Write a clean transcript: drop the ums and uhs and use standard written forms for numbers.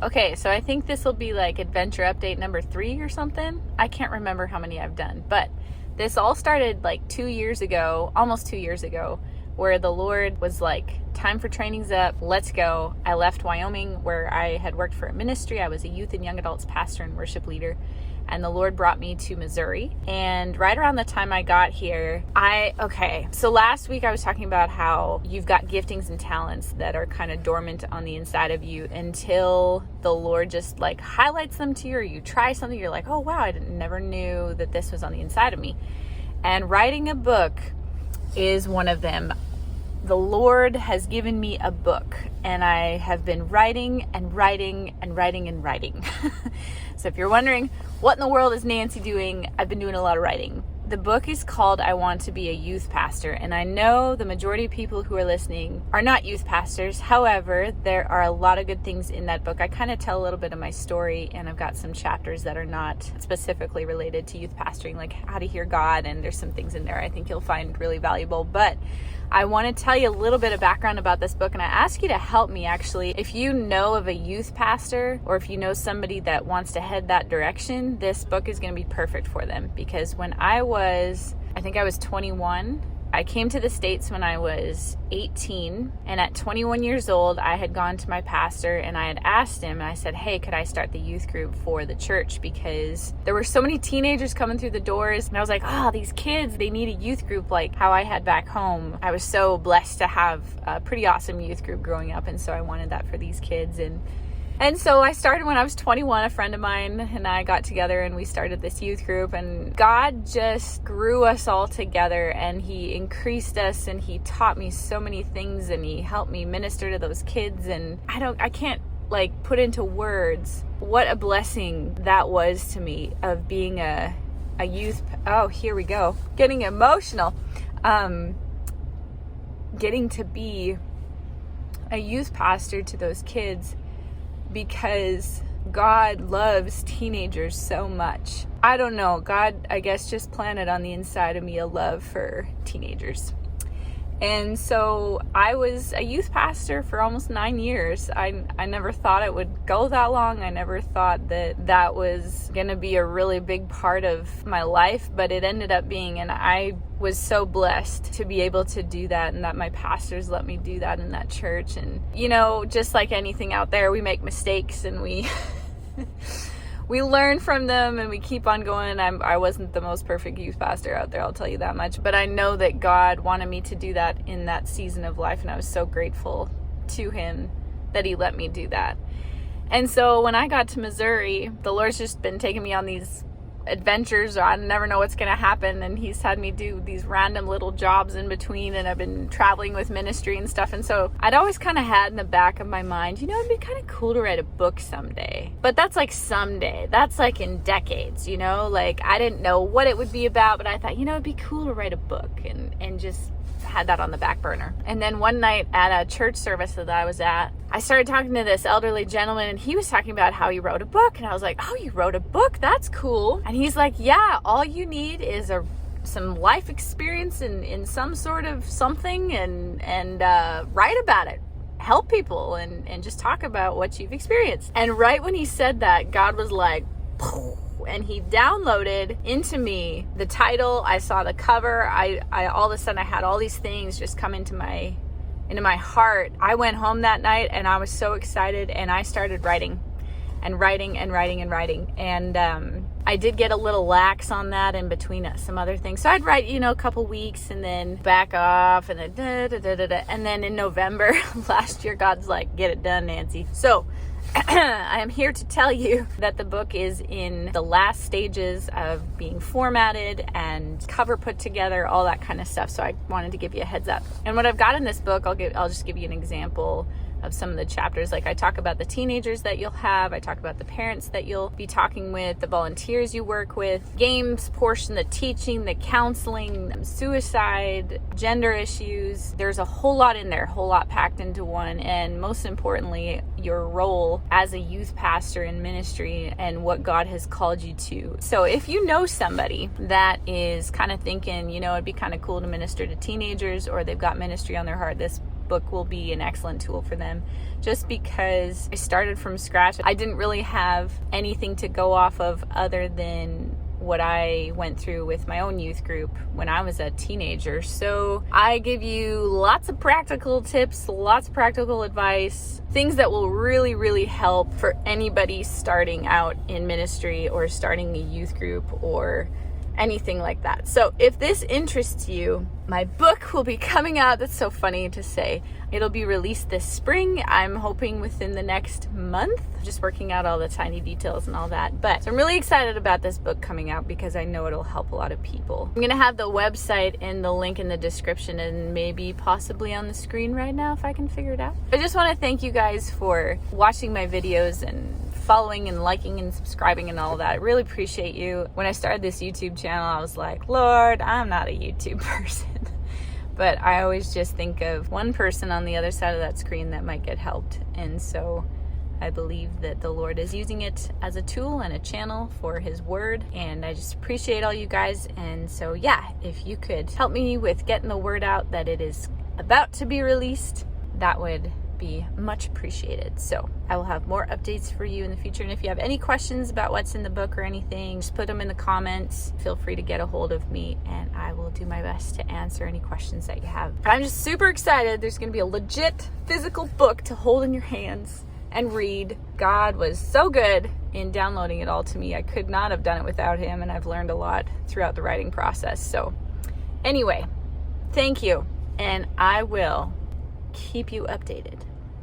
Okay, so I think this will be like adventure update number 3 or something. I can't remember how many I've done, but this all started like 2 years ago, almost 2 years ago, where the Lord was like, time for training's up, let's go. I left Wyoming where I had worked for a ministry. I was a youth and young adults pastor and worship leader. And the Lord brought me to Missouri. And right around the time I got here, so last week I was talking about how you've got giftings and talents that are kind of dormant on the inside of you until the Lord just like highlights them to you, or you try something, you're like, oh wow, I never knew that this was on the inside of me. And writing a book is one of them. The Lord has given me a book, and I have been writing and writing and writing and writing. So if you're wondering, what in the world is Nancy doing? I've been doing a lot of writing. The book is called I Want to Be a Youth Pastor, and I know the majority of people who are listening are not youth pastors. However, there are a lot of good things in that book. I kind of tell a little bit of my story, and I've got some chapters that are not specifically related to youth pastoring, like how to hear God, and there's some things in there I think you'll find really valuable. But I want to tell you a little bit of background about this book, and I ask you to help me actually. If you know of a youth pastor, or if you know somebody that wants to head that direction, this book is going to be perfect for them. Because when I think I was 21, I came to the States when I was 18, and at 21 years old, I had gone to my pastor and I had asked him, and I said, hey, could I start the youth group for the church? Because there were so many teenagers coming through the doors, and I was like, these kids, they need a youth group like how I had back home. I was so blessed to have a pretty awesome youth group growing up, and so I wanted that for these kids. And so I started when I was 21. A friend of mine and I got together and we started this youth group, and God just grew us all together, and he increased us, and he taught me so many things, and he helped me minister to those kids. And I can't like put into words what a blessing that was to me of being a youth. Oh, here we go. Getting emotional. Getting to be a youth pastor to those kids, because God loves teenagers so much. I don't know, God, I guess, just planted on the inside of me a love for teenagers. And so I was a youth pastor for almost 9 years. I never thought it would go that long. I never thought that was going to be a really big part of my life, but it ended up being, and I was so blessed to be able to do that, and that my pastors let me do that in that church. And, just like anything out there, we make mistakes, and we we learn from them, and we keep on going. I wasn't the most perfect youth pastor out there, I'll tell you that much. But I know that God wanted me to do that in that season of life, and I was so grateful to him that he let me do that. And so when I got to Missouri, the Lord's just been taking me on these adventures. I never know what's going to happen, and he's had me do these random little jobs in between, and I've been traveling with ministry and stuff. And so I'd always kind of had in the back of my mind, it'd be kind of cool to write a book someday. But that's like someday. That's like in decades, like I didn't know what it would be about, but I thought, it'd be cool to write a book, and just had that on the back burner. And then one night at a church service that I was at, I started talking to this elderly gentleman, and he was talking about how he wrote a book. And I was like, oh, you wrote a book? That's cool. And he's like, yeah, all you need is some life experience in some sort of something, and write about it. Help people and just talk about what you've experienced. And right when he said that, God was like, and he downloaded into me the title. I saw the cover. I all of a sudden I had all these things just come into my heart. I went home that night and I was so excited, and I started writing. And I did get a little lax on that in between some other things. So I'd write, a couple weeks and then back off, and then and then in November last year, God's like, get it done, Nancy. So I am here to tell you that the book is in the last stages of being formatted and cover put together, all that kind of stuff. So I wanted to give you a heads up. And what I've got in this book, I'll just give you an example of some of the chapters. Like I talk about the teenagers that you'll have, I talk about the parents that you'll be talking with, the volunteers you work with, games portion, the teaching, the counseling, suicide, gender issues. There's a whole lot in there, a whole lot packed into one. And most importantly, your role as a youth pastor in ministry and what God has called you to. So if you know somebody that is kind of thinking, it'd be kind of cool to minister to teenagers, or they've got ministry on their heart, this book will be an excellent tool for them, just because I started from scratch. I didn't really have anything to go off of other than what I went through with my own youth group when I was a teenager. So I give you lots of practical tips, lots of practical advice, things that will really, really help for anybody starting out in ministry or starting a youth group or anything like that. So if this interests you, my book will be coming out. That's so funny to say. It'll be released this spring. I'm hoping within the next month. Just working out all the tiny details and all that. But so I'm really excited about this book coming out because I know it'll help a lot of people. I'm gonna have the website and the link in the description and maybe possibly on the screen right now if I can figure it out. I just want to thank you guys for watching my videos and following and liking and subscribing and all that. I really appreciate you. When I started this YouTube channel, I was like, Lord, I'm not a YouTube person. But I always just think of one person on the other side of that screen that might get helped. And so I believe that the Lord is using it as a tool and a channel for his word. And I just appreciate all you guys. And so yeah, if you could help me with getting the word out that it is about to be released, that would be much appreciated. So I will have more updates for you in the future. And if you have any questions about what's in the book or anything, just put them in the comments. Feel free to get a hold of me and I will do my best to answer any questions that you have. But I'm just super excited. There's going to be a legit physical book to hold in your hands and read. God was so good in downloading it all to me. I could not have done it without him, and I've learned a lot throughout the writing process. So anyway, thank you, and I will keep you updated.